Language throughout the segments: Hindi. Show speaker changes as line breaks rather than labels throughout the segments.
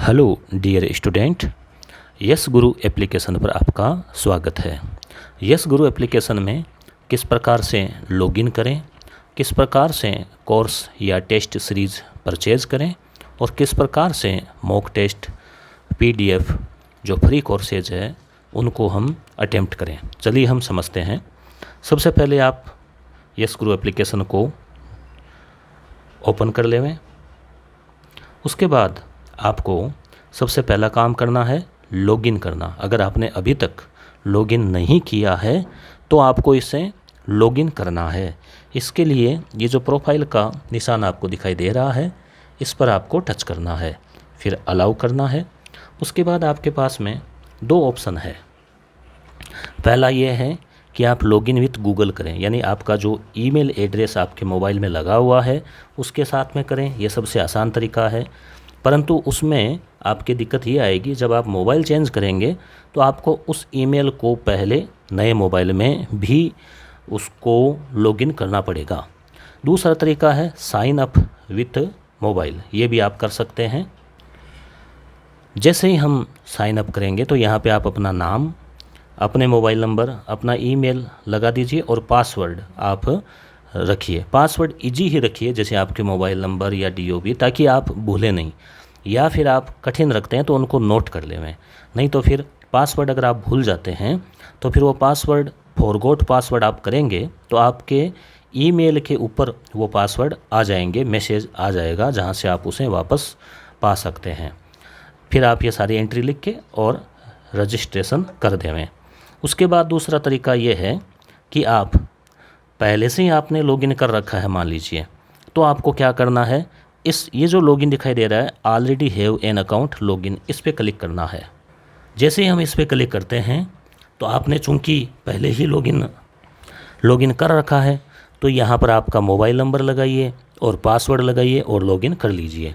हेलो डियर स्टूडेंट, यस गुरु एप्लीकेशन पर आपका स्वागत है। यस गुरु एप्लीकेशन में किस प्रकार से लॉगिन करें, किस प्रकार से कोर्स या टेस्ट सीरीज़ परचेज़ करें और किस प्रकार से मॉक टेस्ट पीडीएफ जो फ्री कोर्सेज है उनको हम अटेम्प्ट करें, चलिए हम समझते हैं। सबसे पहले आप यस गुरु एप्लीकेशन को ओपन कर लें। उसके बाद आपको सबसे पहला काम करना है लॉगिन करना। अगर आपने अभी तक लॉगिन नहीं किया है तो आपको इसे लॉगिन करना है। इसके लिए ये जो प्रोफाइल का निशान आपको दिखाई दे रहा है इस पर आपको टच करना है, फिर अलाउ करना है। उसके बाद आपके पास में दो ऑप्शन है। पहला ये है कि आप लॉगिन विथ गूगल करें, यानी आपका जो ईमेल एड्रेस आपके मोबाइल में लगा हुआ है उसके साथ में करें। ये सबसे आसान तरीका है, परंतु उसमें आपकी दिक्कत ये आएगी जब आप मोबाइल चेंज करेंगे तो आपको उस ईमेल को पहले नए मोबाइल में भी उसको लॉगिन करना पड़ेगा। दूसरा तरीका है साइन अप विथ मोबाइल, ये भी आप कर सकते हैं। जैसे ही हम साइन अप करेंगे तो यहाँ पे आप अपना नाम, अपने मोबाइल नंबर, अपना ईमेल लगा दीजिए और पासवर्ड आप रखिए। पासवर्ड इजी ही रखिए, जैसे आपके मोबाइल नंबर या डीओबी, ताकि आप भूलें नहीं। या फिर आप कठिन रखते हैं तो उनको नोट कर लें, नहीं तो फिर पासवर्ड अगर आप भूल जाते हैं तो फिर वो पासवर्ड फॉरगॉट पासवर्ड आप करेंगे तो आपके ईमेल के ऊपर वो पासवर्ड आ जाएंगे, मैसेज आ जाएगा जहाँ से आप उसे वापस पा सकते हैं। फिर आप ये सारी एंट्री लिख के और रजिस्ट्रेशन कर देवें। उसके बाद दूसरा तरीका ये है कि आप पहले से ही आपने लॉगिन कर रखा है मान लीजिए, तो आपको क्या करना है, ये जो लॉगिन दिखाई दे रहा है already have an account login, इस पर क्लिक करना है। जैसे ही हम इस पर क्लिक करते हैं तो आपने चूँकि पहले ही लॉगिन कर रखा है तो यहाँ पर आपका मोबाइल नंबर लगाइए और पासवर्ड लगाइए और लॉगिन कर लीजिए।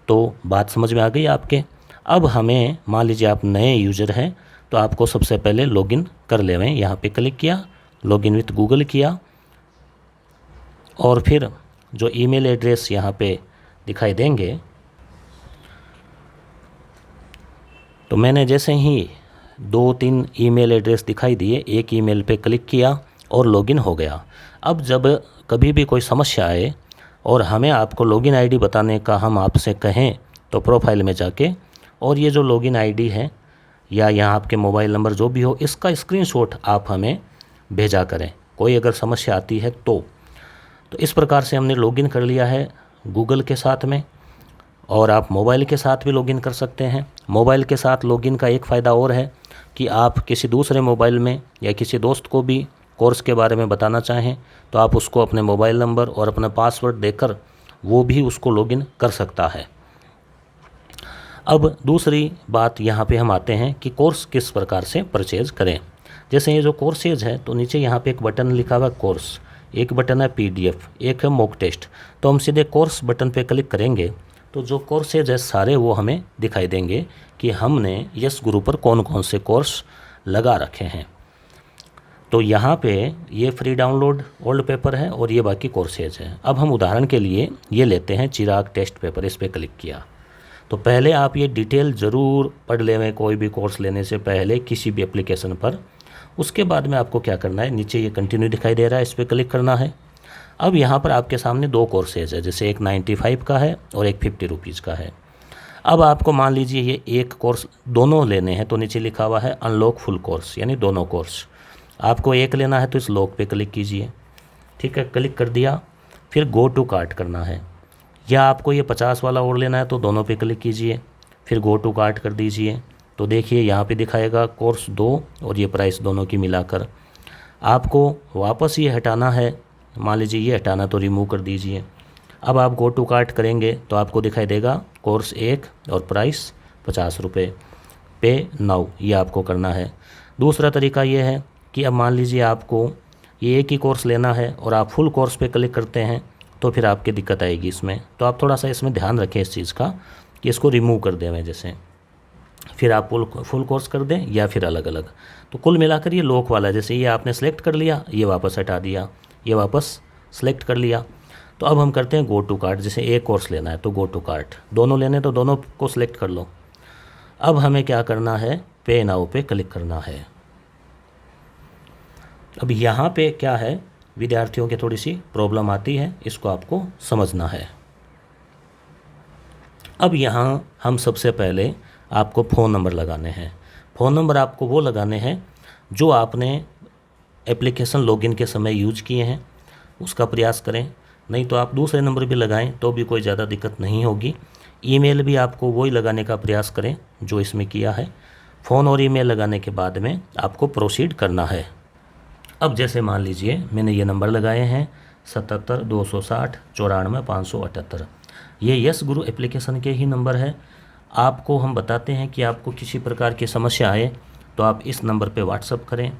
तो बात समझ में आ गई आपके। अब हमें मान लीजिए आप नए यूज़र हैं तो आपको सबसे पहले लॉगिन कर लेवें। यहाँ पे क्लिक किया, लॉगिन विथ गूगल किया और फिर जो ईमेल एड्रेस यहाँ पे दिखाई देंगे, तो मैंने जैसे ही 2-3 ईमेल एड्रेस दिखाई दिए, एक ईमेल पे क्लिक किया और लॉगिन हो गया। अब जब कभी भी कोई समस्या आए और हमें आपको लॉगिन आईडी बताने का हम आपसे कहें तो प्रोफाइल में जाके और ये जो लॉगिन आईडी है या यहाँ आपके मोबाइल नंबर जो भी हो, इसका स्क्रीनशॉट आप हमें भेजा करें कोई अगर समस्या आती है तो इस प्रकार से हमने लॉगिन कर लिया है गूगल के साथ में। और आप मोबाइल के साथ भी लॉगिन कर सकते हैं। मोबाइल के साथ लॉगिन का एक फ़ायदा और है कि आप किसी दूसरे मोबाइल में या किसी दोस्त को भी कोर्स के बारे में बताना चाहें तो आप उसको अपने मोबाइल नंबर और अपना पासवर्ड देकर वो भी उसको लॉगिन कर सकता है। अब दूसरी बात यहाँ पे हम आते हैं कि कोर्स किस प्रकार से परचेज़ करें। जैसे ये जो कोर्सेज है तो नीचे यहाँ पे एक बटन लिखा हुआ है कोर्स, एक बटन है पीडीएफ, एक है मॉक टेस्ट। तो हम सीधे कोर्स बटन पे क्लिक करेंगे तो जो कोर्सेज है सारे वो हमें दिखाई देंगे कि हमने यस गुरु पर कौन कौन से कोर्स लगा रखे हैं। तो यहाँ पे ये फ्री डाउनलोड ओल्ड पेपर है और ये बाकी कोर्सेज है। अब हम उदाहरण के लिए ये लेते हैं चिराग टेस्ट पेपर, इस पर क्लिक किया तो पहले आप ये डिटेल ज़रूर पढ़ लें कोई भी कोर्स लेने से पहले किसी भी एप्लीकेशन पर। उसके बाद में आपको क्या करना है, नीचे ये कंटिन्यू दिखाई दे रहा है, इस पर क्लिक करना है। अब यहाँ पर आपके सामने 2 कोर्सेज है, जैसे एक 95 का है और एक 50 रुपीज़ का है। अब आपको मान लीजिए ये एक कोर्स दोनों लेने हैं तो नीचे लिखा हुआ है अनलॉक फुल कोर्स, यानी दोनों कोर्स। आपको एक लेना है तो इस लॉक पे क्लिक कीजिए, ठीक है, क्लिक कर दिया। फिर गो टू कार्ट करना है, या आपको ये 50 वाला और लेना है तो दोनों पे क्लिक कीजिए, फिर गो टू कार्ट कर दीजिए। तो देखिए यहाँ पे दिखाएगा कोर्स 2 और ये प्राइस दोनों की मिलाकर। आपको वापस ये हटाना है, मान लीजिए ये हटाना तो रिमूव कर दीजिए। अब आप गो टू कार्ट करेंगे तो आपको दिखाई देगा कोर्स 1 और प्राइस 50 रुपये, पे नाउ, ये आपको करना है। दूसरा तरीका ये है कि अब मान लीजिए आपको ये एक ही कोर्स लेना है और आप फुल कोर्स पे क्लिक करते हैं तो फिर आपकी दिक्कत आएगी इसमें। तो आप थोड़ा सा इसमें ध्यान रखें इस चीज़ का कि इसको रिमूव कर दें जैसे, फिर आप फुल कोर्स कर दें या फिर अलग अलग। तो कुल मिलाकर ये लॉक वाला, जैसे ये आपने सेलेक्ट कर लिया, ये वापस हटा दिया, ये वापस सेलेक्ट कर लिया। तो अब हम करते हैं गो टू कार्ट। जैसे एक कोर्स लेना है तो गो टू कार्ट, दोनों लेने तो दोनों को सिलेक्ट कर लो, अब हमें क्या करना है, पे नाउ पे क्लिक करना है। अब यहाँ पे क्या है, विद्यार्थियों की थोड़ी सी प्रॉब्लम आती है, इसको आपको समझना है। अब यहाँ हम सबसे पहले आपको फ़ोन नंबर लगाने हैं। फ़ोन नंबर आपको वो लगाने हैं जो आपने एप्लीकेशन लॉगिन के समय यूज किए हैं, उसका प्रयास करें। नहीं तो आप दूसरे नंबर भी लगाएं तो भी कोई ज़्यादा दिक्कत नहीं होगी। ईमेल भी आपको वही लगाने का प्रयास करें जो इसमें किया है। फ़ोन और ईमेल लगाने के बाद में आपको प्रोसीड करना है। अब जैसे मान लीजिए मैंने ये नंबर लगाए हैं 77 260 94 578, ये यस गुरु एप्लीकेशन के ही नंबर है। आपको हम बताते हैं कि आपको किसी प्रकार की समस्या आए तो आप इस नंबर पे व्हाट्सअप करें।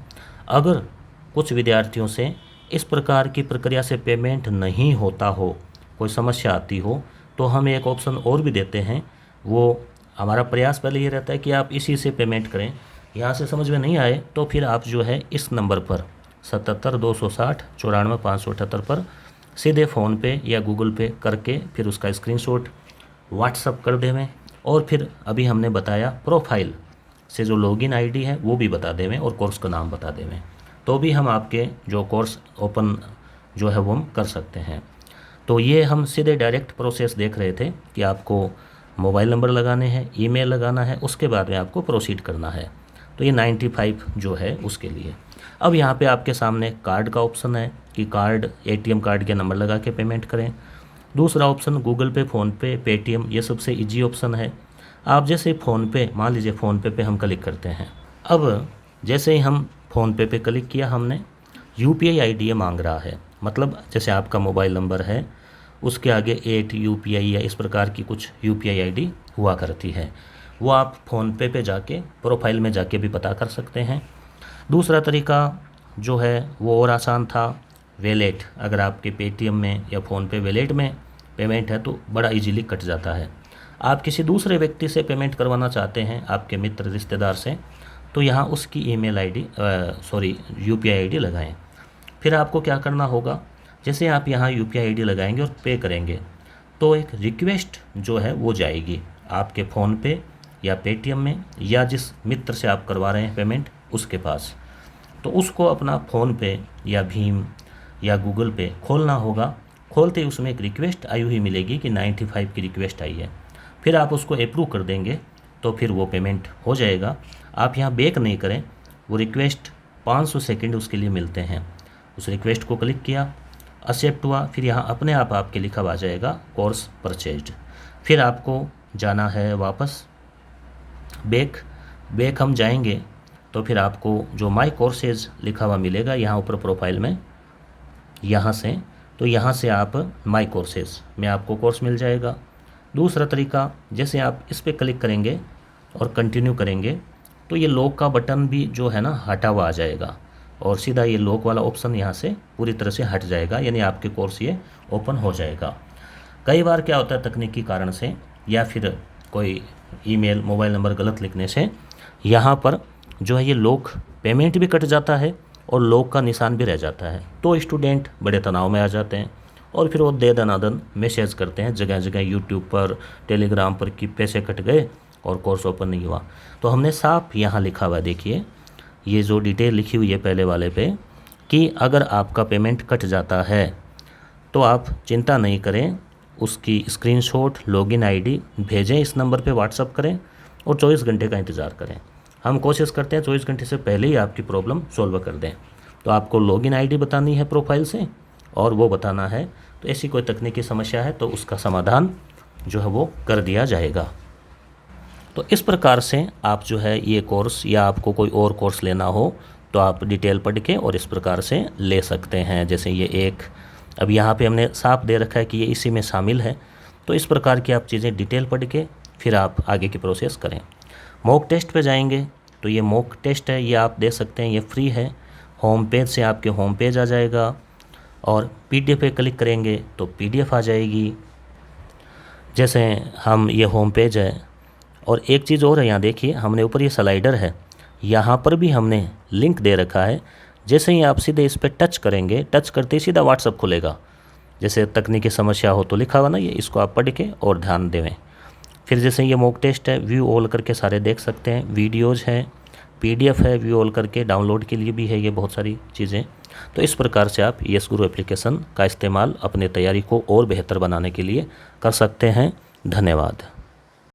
अगर कुछ विद्यार्थियों से इस प्रकार की प्रक्रिया से पेमेंट नहीं होता हो, कोई समस्या आती हो, तो हम एक ऑप्शन और भी देते हैं। वो हमारा प्रयास पहले ये रहता है कि आप इसी से पेमेंट करें। यहाँ से समझ में नहीं आए तो फिर आप जो है इस नंबर पर 77 260 94 578 पर सीधे फ़ोन पे या गूगल पे करके फिर उसका स्क्रीनशॉट व्हाट्सअप कर देवें। और फिर अभी हमने बताया प्रोफाइल से जो लॉगिन आईडी है वो भी बता देवें और कोर्स का नाम बता देवें, तो भी हम आपके जो कोर्स ओपन जो है वो हम कर सकते हैं। तो ये हम सीधे डायरेक्ट प्रोसेस देख रहे थे कि आपको मोबाइल नंबर लगाने हैं, ईमेल लगाना है, उसके बाद में आपको प्रोसीड करना है। तो ये 95 जो है उसके लिए। अब यहाँ पे आपके सामने कार्ड का ऑप्शन है कि कार्ड एटीएम कार्ड के नंबर लगा के पेमेंट करें। दूसरा ऑप्शन गूगल पे, फ़ोनपे, पेटीएम, ये सबसे इजी ऑप्शन है। आप जैसे फ़ोनपे, मान लीजिए फ़ोनपे पे हम क्लिक करते हैं। अब जैसे ही हम फ़ोनपे पे क्लिक किया हमने, यूपीआई आईडी ये मांग रहा है। मतलब जैसे आपका मोबाइल नंबर है उसके आगे 8 यूपीआई या इस प्रकार की कुछ यूपीआई आईडी हुआ करती है, वो आप फ़ोनपे पे जाके प्रोफाइल में जाके भी पता कर सकते हैं। दूसरा तरीका जो है वो और आसान था, वैलेट। अगर आपके पेटीएम में या फ़ोनपे वैलेट में पेमेंट है तो बड़ा इजीली कट जाता है। आप किसी दूसरे व्यक्ति से पेमेंट करवाना चाहते हैं, आपके मित्र रिश्तेदार से, तो यहाँ उसकी ईमेल आईडी यूपीआई आईडी लगाएं। फिर आपको क्या करना होगा, जैसे आप यहाँ यूपीआई आईडी लगाएंगे और पे करेंगे तो एक रिक्वेस्ट जो है वो जाएगी आपके फ़ोनपे या पेटीएम में या जिस मित्र से आप करवा रहे हैं पेमेंट उसके पास। तो उसको अपना फ़ोनपे या भीम या गूगल पे खोलना होगा। खोलते ही उसमें एक रिक्वेस्ट आई हुई मिलेगी कि 95 की रिक्वेस्ट आई है। फिर आप उसको अप्रूव कर देंगे तो फिर वो पेमेंट हो जाएगा। आप यहाँ बैक नहीं करें, वो रिक्वेस्ट 500 सेकंड उसके लिए मिलते हैं। उस रिक्वेस्ट को क्लिक किया, एक्सेप्ट हुआ, फिर यहाँ अपने आप आपके लिखा आ जाएगा कोर्स परचेज्ड। फिर आपको जाना है वापस बैक हम जाएंगे तो फिर आपको जो माई कोर्सेज लिखा हुआ मिलेगा यहाँ ऊपर प्रोफाइल में, यहाँ से आप माई कोर्सेज में आपको कोर्स मिल जाएगा। दूसरा तरीका, जैसे आप इस पर क्लिक करेंगे और कंटिन्यू करेंगे तो ये लॉक का बटन भी जो है ना हटा हुआ आ जाएगा और सीधा ये लॉक वाला ऑप्शन यहाँ से पूरी तरह से हट जाएगा, यानी आपके कोर्स ये ओपन हो जाएगा। कई बार क्या होता है तकनीकी कारण से या फिर कोई ईमेल मोबाइल नंबर गलत लिखने से यहाँ पर जो है ये लॉक पेमेंट भी कट जाता है और लॉक का निशान भी रह जाता है। तो स्टूडेंट बड़े तनाव में आ जाते हैं और फिर वो दे दनादन मैसेज करते हैं जगह जगह यूट्यूब पर, टेलीग्राम पर कि पैसे कट गए और कोर्स ओपन नहीं हुआ। तो हमने साफ यहाँ लिखा हुआ, देखिए ये जो डिटेल लिखी हुई है पहले वाले पे कि अगर आपका पेमेंट कट जाता है तो आप चिंता नहीं करें, उसकी स्क्रीनशॉट लॉगिन आईडी भेजें, इस नंबर पे व्हाट्सअप करें और 24 घंटे का इंतज़ार करें। हम कोशिश करते हैं 24 घंटे से पहले ही आपकी प्रॉब्लम सॉल्व कर दें। तो आपको लॉगिन आईडी बतानी है प्रोफाइल से और वो बताना है। तो ऐसी कोई तकनीकी समस्या है तो उसका समाधान जो है वो कर दिया जाएगा। तो इस प्रकार से आप जो है ये कोर्स या आपको कोई और कोर्स लेना हो तो आप डिटेल पढ़ के और इस प्रकार से ले सकते हैं। जैसे ये एक अब यहाँ पे हमने साफ दे रखा है कि ये इसी में शामिल है। तो इस प्रकार की आप चीज़ें डिटेल पढ़ के फिर आप आगे की प्रोसेस करें। मॉक टेस्ट पे जाएंगे तो ये मॉक टेस्ट है, ये आप दे सकते हैं, ये फ्री है। होम पेज से आपके होम पेज आ जाएगा और PDF पे क्लिक करेंगे तो PDF आ जाएगी। जैसे हम ये होम पेज है और एक चीज़ और है, यहाँ देखिए हमने ऊपर ये स्लाइडर है, यहाँ पर भी हमने लिंक दे रखा है। जैसे ही आप सीधे इस पर टच करेंगे, टच करते ही सीधा व्हाट्सअप खुलेगा। जैसे तकनीकी समस्या हो तो लिखा हुआ ना ये, इसको आप पढ़ के और ध्यान देवें। फिर जैसे ये मॉक टेस्ट है, व्यू ऑल करके सारे देख सकते हैं, वीडियोज़ हैं, PDF है, व्यू ऑल करके डाउनलोड के लिए भी है ये बहुत सारी चीज़ें। तो इस प्रकार से आप यस गुरु एप्लीकेशन का इस्तेमाल अपने तैयारी को और बेहतर बनाने के लिए कर सकते हैं। धन्यवाद।